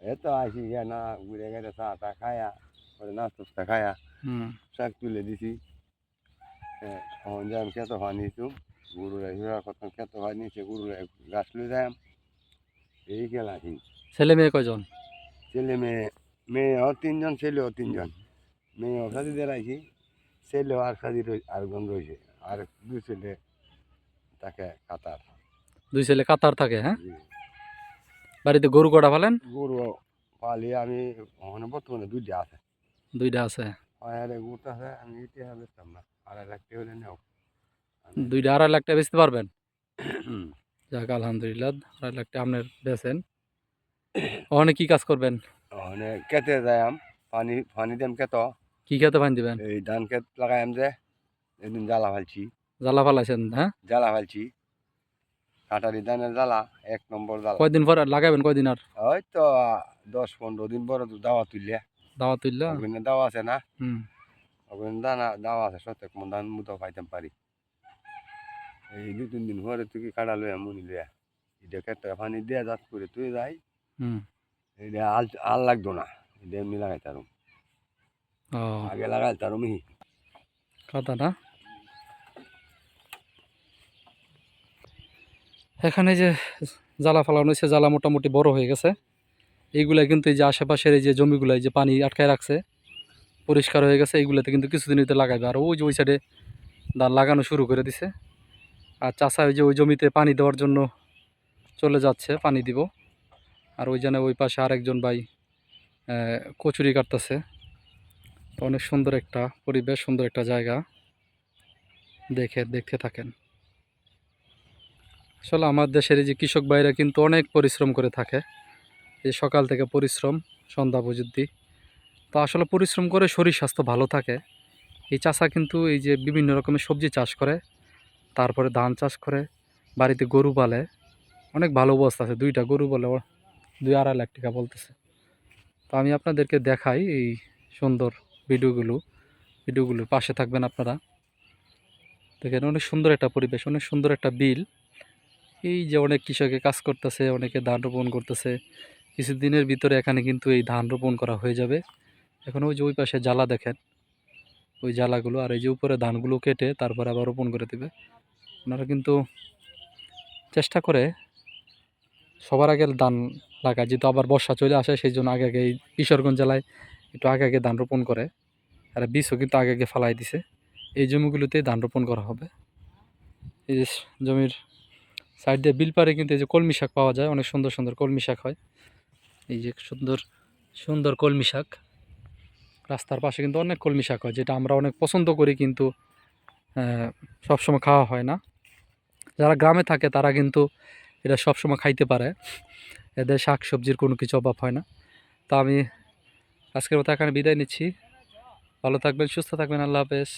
এই তো আসি গিয়া না ঘুরে গেছে চা টা খায়া পরে নাস্তা খায়া হুম। শাক তুলে দিছি এখন যাই খেত হওয়া নিছু গরুরা হিরা কত খেত হওয়া নিচে গরুরা গাছ লুই যাই এই গেলা কি ছেলে মেয়ে কয়জন? ছেলে মেয়ে মেয়েও তিনজন ছেলেও তিনজন মেয়েও সাজিদের আইছি ছেলেও আর সাজির আরেকজন রয়েছে আর দুই ছেলে তাকে কাতার দুই ছেলে কাতার থাকে, হ্যাঁ? জি বাড়িতে গরু কটা পালেন? গরু পালি আমি ওখানে বর্তমানে দুইটা আছে দুইটা আছে। আরে গরুটা আছে আমি এটা বেচতাম না আর একটা হলে নেও দুইটা 2.5 লাখ টাকা বেচতে পারবেন? যাক আলহামদুলিল্লাহ, 2.5 লাখ টাকা আপনার বেচেন। ওখানে কি কাজ করবেন? ওখানে খেতে যাইম পানি পানি দিম খেত কি খেতে পানি দিবেন? এই ধান খেত লাগাইম যে এদিন জ্বালা ফালছি জ্বালা ফালাইছেন, হ্যাঁ? জ্বালা ফালছি কাটারি ধানের জ্বালা 1 নম্বর জ্বালা কয়দিন পর লাগাইবেন, কয়দিন আর? ওই তো 10-15 দিন পরে তো দাওয়া তুললে দাওয়া তুললা? ওখানে দাওয়া আছে না হুম। ওখানে দাওয়া আছে সত্যি মন ধান মতো পাইতাম পারি এই 2-3 দিন পরে তুই কাটা লইয়া মুনি লইয়া এটা খেতে পানি দিয়ে যাত করে তুই যাই হুম। এটা আল লাগতো না এটা এমনি লাগাই তারম ও, আগে লাগাই তারম কাতা না? এখানে যে জ্বালা ফালানো হয়েছে, জ্বালা মোটামুটি বড় হয়ে গেছে। এইগুলা কিন্তু এই যে আশেপাশের এই যে জমিগুলো এই যে পানি আটকায় রাখছে, পরিষ্কার হয়ে গেছে, এইগুলাতে কিন্তু কিছুদিন হইতে লাগাইবে। আর ওই যে ওই সাইডে ধান লাগানো শুরু করে দিছে। আর চাষা ওই যে ওই জমিতে পানি দেওয়ার জন্য চলে যাচ্ছে, পানি দিব। আর ওই জন্য ওই পাশে আরেকজন ভাই কচুরি কাটতেছে। তো অনেক সুন্দর একটা পরিবেশ, সুন্দর একটা জায়গা, দেখতে থাকেন। আসলে আমার দেশের এই যে কৃষক ভাইরা কিন্তু অনেক পরিশ্রম করে থাকে, এই সকাল থেকে পরিশ্রম সন্ধ্যা পর্যন্ত। তো আসলে পরিশ্রম করে শরীর স্বাস্থ্য ভালো থাকে। এই চাষা কিন্তু এই যে বিভিন্ন রকমের সবজি চাষ করে, তারপরে ধান চাষ করে, বাড়িতে গরু পালে। অনেক ভালো অবস্থা আছে, 2টা গরু বলে 2-2.5 লাখ টাকা বলতেছে। তো আমি আপনাদেরকে দেখাই এই সুন্দর ভিডিওগুলোর পাশে থাকবেন আপনারা। দেখেন অনেক সুন্দর একটা পরিবেশ, অনেক সুন্দর একটা বিল। এই যে অনেক কৃষকে কাজ করতেছে, অনেকে ধান রোপণ করতেছে। কিছুদিনের ভিতরে এখানে কিন্তু এই ধান রোপণ করা হয়ে যাবে। এখন ওই যে ওই পাশে জ্বালা দেখেন, ওই জ্বালাগুলো, আর এই যে উপরে ধানগুলো কেটে তারপরে আবার রোপণ করে দেবে। ওনারা কিন্তু চেষ্টা করে সবার আগে ধান লাগায়, যেহেতু আবার বর্ষা চলে আসে সেই জন্য আগে আগে এই কিশোরগঞ্জ জেলায় একটু আগে আগে ধান রোপণ করে। আর বীজও কিন্তু আগে আগে ফালাই দিছে। এই জমিগুলোতে ধান রোপণ করা হবে। এই যে জমির সাইড দিয়ে বিল পারে কিন্তু এই যে কলমি শাক পাওয়া যায়, অনেক সুন্দর সুন্দর কলমি শাক হয়। এই যে সুন্দর সুন্দর কলমি শাক, রাস্তার পাশে কিন্তু অনেক কলমি শাক হয়, যেটা আমরা অনেক পছন্দ করি, কিন্তু সবসময় খাওয়া হয় না। যারা গ্রামে থাকে তারা কিন্তু এটা সবসময় খাইতে পারে, এদের শাক সবজির কোনো কিছু অভাব হয় না। তা আমি আজকের মতো এখানে বিদায় নিচ্ছি। ভালো থাকবেন, সুস্থ থাকবেন, আল্লাহ হাফেজ।